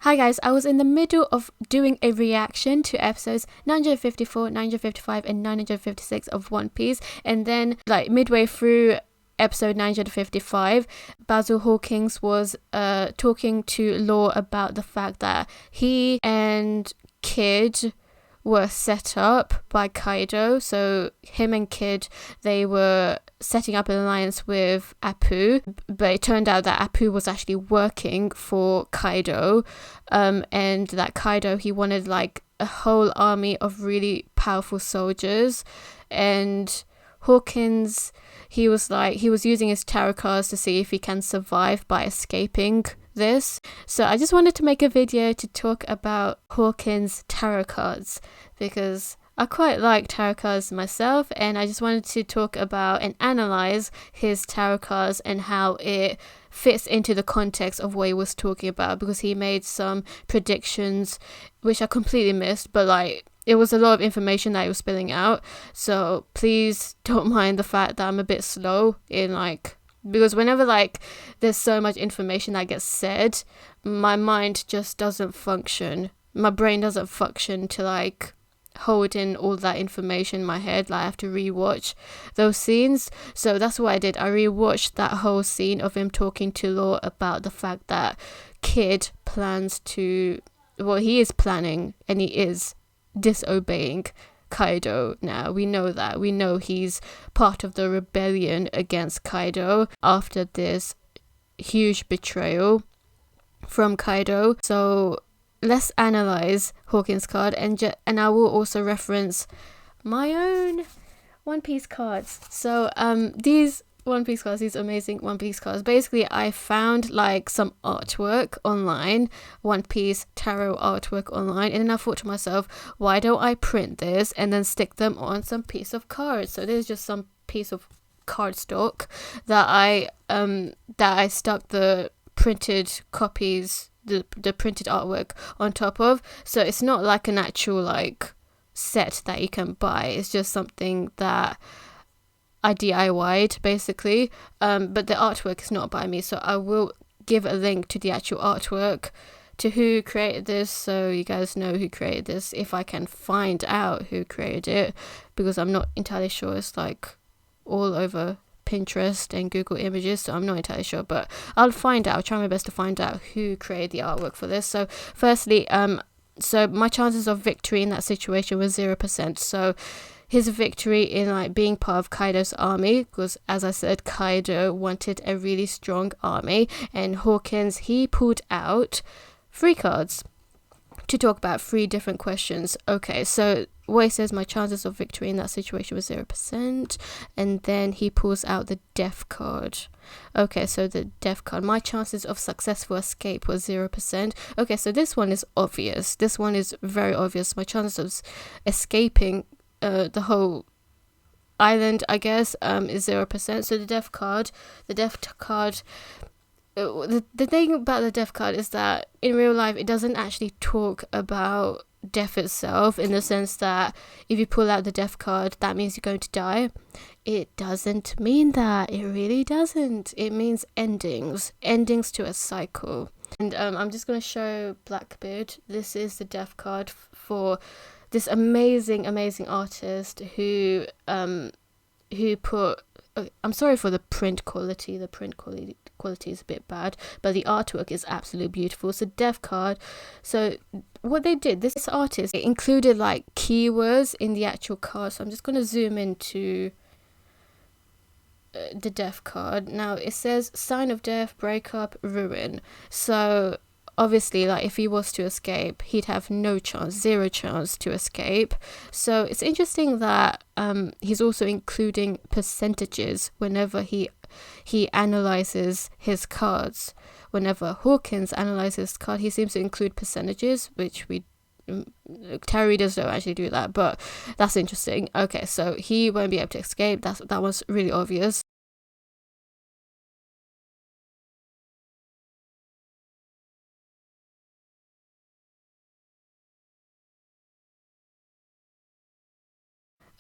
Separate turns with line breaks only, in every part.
Hi guys, I was in the middle of doing a reaction to episodes 954, 955 and 956 of One Piece, and then like midway through episode 955, Basil Hawkins was talking to Law about the fact that he and Kid were set up by Kaido. So him and Kid, they were setting up an alliance with Appu, but it turned out that Appu was actually working for Kaido, and that Kaido, he wanted like a whole army of really powerful soldiers, and Hawkins, he was using his tarot cards to see if he can survive by escaping this. So I just wanted to make a video to talk about Hawkins' tarot cards because I quite like tarot cards myself, and I just wanted to talk about and analyze his tarot cards and how it fits into the context of what he was talking about, because he made some predictions which I completely missed, but like it was a lot of information that he was spilling out. So please don't mind the fact that I'm a bit slow in because whenever there's so much information that gets said, my mind just doesn't function. My brain doesn't function to hold in all that information in my head. I have to rewatch those scenes. So that's what I did. I rewatched that whole scene of him talking to Law about the fact that Kid plans to, he is planning and he is disobeying Kaido now. We know that. We know he's part of the rebellion against Kaido after this huge betrayal from Kaido. So let's analyze Hawkins' card, and I will also reference my own One Piece cards. So these One Piece cards, these amazing One Piece cards, basically I found some artwork online, One Piece tarot artwork online, and then I thought to myself, why don't I print this and then stick them on some piece of cards? So there's just some piece of cardstock that I stuck the printed copies, the printed artwork on top of. So it's not like an actual set that you can buy. It's just something that I DIY'd basically, but the artwork is not by me, so I will give a link to the actual artwork, to who created this, so you guys know who created this, if I can find out who created it, because I'm not entirely sure. It's all over Pinterest and Google Images, so I'm not entirely sure, but I'll find out. I'll try my best to find out who created the artwork for this. So firstly, so my chances of victory in that situation was 0%. So his victory in being part of Kaido's army, because as I said, Kaido wanted a really strong army, and Hawkins, he pulled out 3 cards to talk about 3 different questions. Okay, so what he says, my chances of victory in that situation was 0%, and then he pulls out the death card. Okay, so the death card, my chances of successful escape was 0%. Okay, so this one is obvious. This one is very obvious. My chances of escaping the whole island, I guess, is 0%. So the death card, the thing about the death card is that in real life it doesn't actually talk about death itself, in the sense that if you pull out the death card, that means you're going to die. It doesn't mean that. It really doesn't. It means endings to a cycle. And I'm just going to show Blackbeard. This is the death card for this amazing artist who put, I'm sorry for the print quality. The print quality is a bit bad, but the artwork is absolutely beautiful. So death card. So what they did, this artist, it included keywords in the actual card. So I'm just going to zoom into the death card. Now it says sign of death, breakup, ruin. So obviously, if he was to escape, he'd have no chance, 0 chance to escape. So it's interesting that he's also including percentages whenever he analyzes his cards. Whenever Hawkins analyzes his card, he seems to include percentages, which tarot readers don't actually do that, but that's interesting. Okay, so he won't be able to escape. That was really obvious.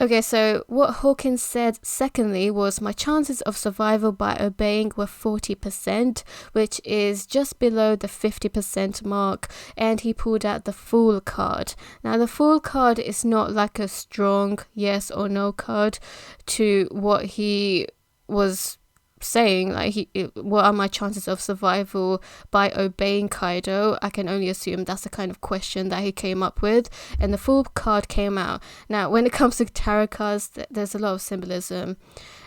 Okay, so what Hawkins said secondly was my chances of survival by obeying were 40%, which is just below the 50% mark, and he pulled out the Fool card. Now, the Fool card is not like a strong yes or no card to what he was saying, like what are my chances of survival by obeying Kaido. I can only assume that's the kind of question that he came up with, and the Fool card came out. Now, when it comes to tarot cards, there's a lot of symbolism,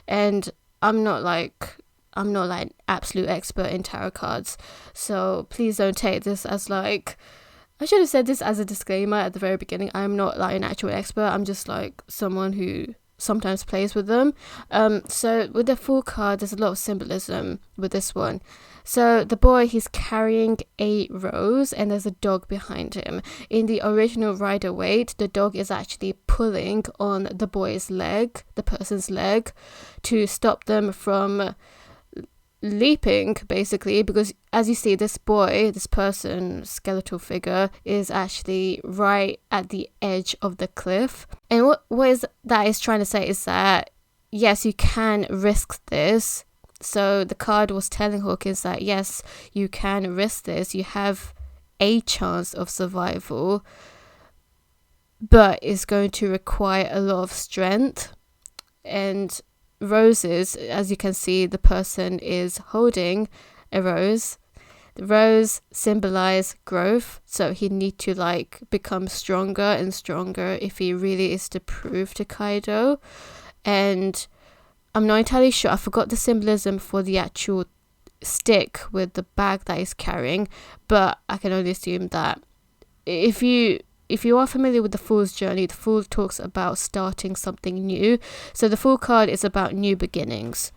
and I'm not like an absolute expert in tarot cards, so please don't take this as like, I should have said this as a disclaimer at the very beginning. I'm not like an actual expert. I'm just like someone who sometimes plays with them. So with the Fool card, there's a lot of symbolism with this one. So the boy, he's carrying a rose and there's a dog behind him. In the original Rider-Waite, the dog is actually pulling on the boy's leg, the person's leg, to stop them from leaping, basically, because as you see, this boy, this person, skeletal figure, is actually right at the edge of the cliff. And what is that is trying to say is that yes, you can risk this. So the card was telling Hawkins that yes, you can risk this, you have a chance of survival, but it's going to require a lot of strength. And roses, as you can see, the person is holding a rose. The rose symbolize growth, so he need to like become stronger and stronger if he really is to prove to Kaido. And I'm not entirely sure, I forgot the symbolism for the actual stick with the bag that he's carrying, but I can only assume that if you are familiar with the Fool's journey, the Fool talks about starting something new. So the Fool card is about new beginnings,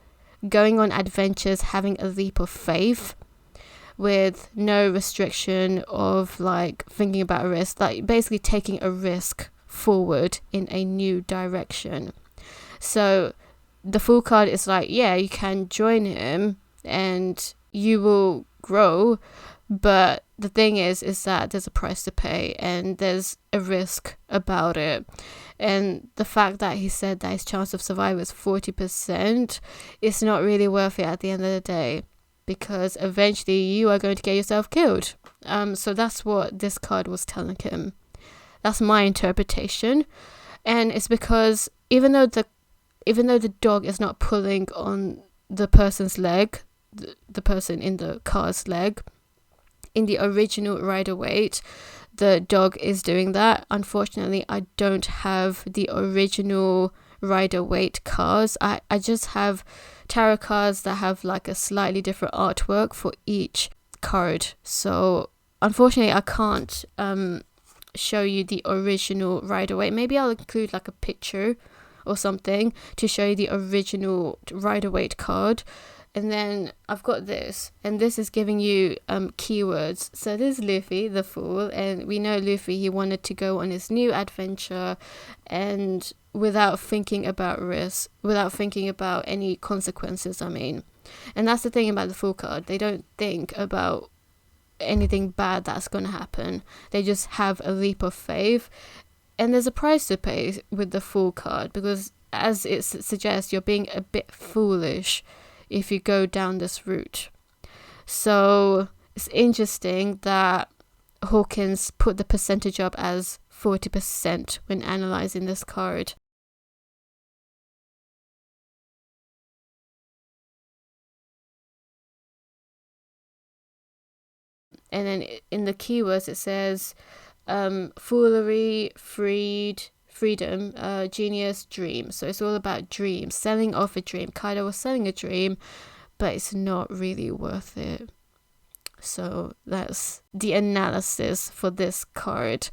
going on adventures, having a leap of faith with no restriction of like thinking about a risk, like basically taking a risk forward in a new direction. So the Fool card is like, yeah, you can join him and you will grow, but the thing is that there's a price to pay and there's a risk about it. And the fact that he said that his chance of survival is 40%, it's not really worth it at the end of the day, because eventually you are going to get yourself killed. So that's what this card was telling him. That's my interpretation. And it's because even though the dog is not pulling on the person's leg, the person in the card's leg, in the original Rider-Waite, the dog is doing that. Unfortunately, I don't have the original Rider-Waite cards. I just have tarot cards that have like a slightly different artwork for each card. So unfortunately, I can't show you the original Rider-Waite. Maybe I'll include like a picture or something to show you the original Rider-Waite card. And then I've got this, and this is giving you keywords. So this is Luffy, the Fool, and we know Luffy, he wanted to go on his new adventure and without thinking about risk, without thinking about any consequences, I mean. And that's the thing about the Fool card. They don't think about anything bad that's going to happen. They just have a leap of faith. And there's a price to pay with the Fool card, because as it suggests, you're being a bit foolish if you go down this route. So it's interesting that Hawkins put the percentage up as 40% when analysing this card. And then in the keywords it says foolery, freedom, genius, dream. So it's all about dreams, selling off a dream. Kaido was selling a dream, but it's not really worth it. So that's the analysis for this card.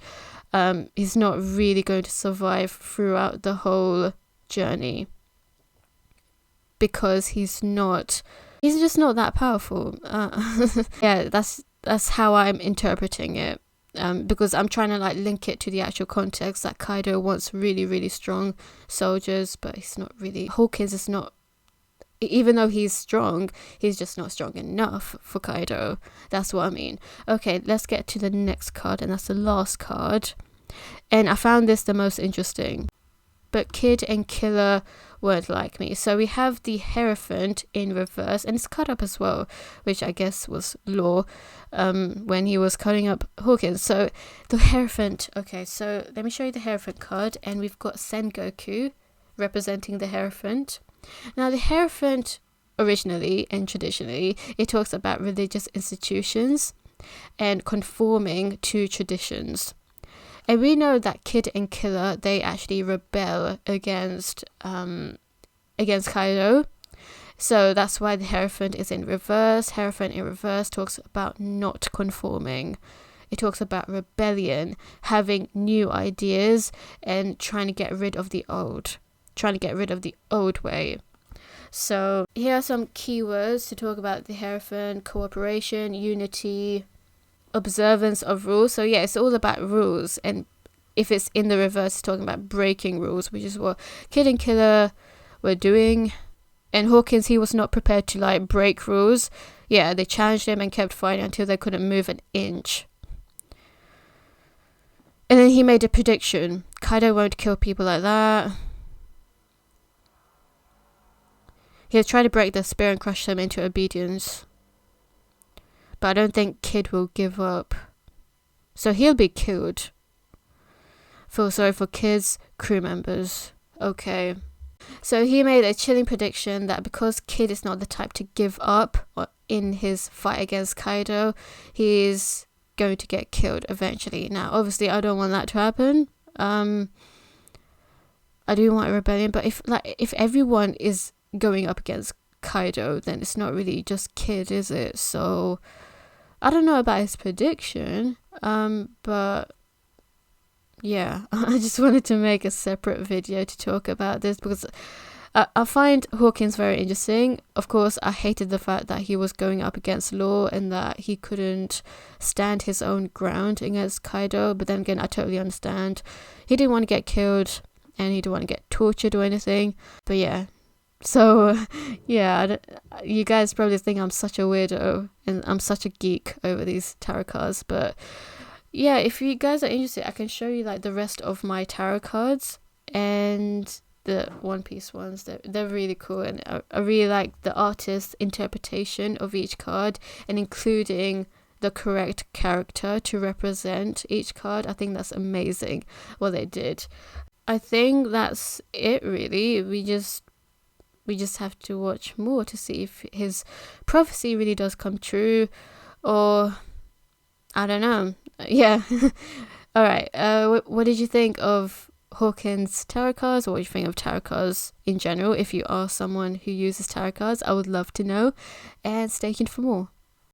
He's not really going to survive throughout the whole journey because he's just not that powerful. Yeah, that's how I'm interpreting it. Because I'm trying to like link it to the actual context that Kaido wants really, really strong soldiers, but he's not really. Hawkins is not, even though he's strong, he's just not strong enough for Kaido. That's what I mean. Okay, let's get to the next card, and that's the last card. And I found this the most interesting. but Kid and Killer weren't like me. So we have the Hierophant in reverse, and it's cut up as well, which I guess was Law when he was cutting up Hawkins. So the Hierophant, okay, so let me show you the Hierophant card, and we've got Sengoku representing the Hierophant. Now the Hierophant, originally and traditionally, it talks about religious institutions and conforming to traditions. And we know that Kid and Killer, they actually rebel against Kaido. So that's why the Hierophant is in reverse. Hierophant in reverse talks about not conforming. It talks about rebellion, having new ideas and trying to get rid of the old. Trying to get rid of the old way. So here are some keywords to talk about the Hierophant: cooperation, unity, observance of rules. So yeah, it's all about rules, and if it's in the reverse, it's talking about breaking rules, which is what Kid and Killer were doing. And Hawkins, he was not prepared to like break rules. Yeah, they challenged him and kept fighting until they couldn't move an inch. And then he made a prediction: Kaido won't kill people like that. He'll try to break their spirit and crush them into obedience. But I don't think Kid will give up. So he'll be killed. Feel sorry for Kid's crew members. Okay. So he made a chilling prediction that because Kid is not the type to give up in his fight against Kaido, he's going to get killed eventually. Now, obviously, I don't want that to happen. I do want a rebellion, but if everyone is going up against Kaido, then it's not really just Kid, is it? So I don't know about his prediction, but yeah, I just wanted to make a separate video to talk about this because I find Hawkins very interesting. Of course, I hated the fact that he was going up against Law and that he couldn't stand his own ground against Kaido, but then again, I totally understand. He didn't want to get killed and he didn't want to get tortured or anything, but yeah. So, yeah, you guys probably think I'm such a weirdo and I'm such a geek over these tarot cards. But, yeah, if you guys are interested, I can show you, like, the rest of my tarot cards and the One Piece ones. They're really cool. And I really like the artist's interpretation of each card and including the correct character to represent each card. I think that's amazing what they did. I think that's it, really. We just have to watch more to see if his prophecy really does come true, or I don't know. Yeah. All right. What did you think of Hawkins tarot cards, or what do you think of tarot cards in general? If you are someone who uses tarot cards, I would love to know, and stay tuned for more.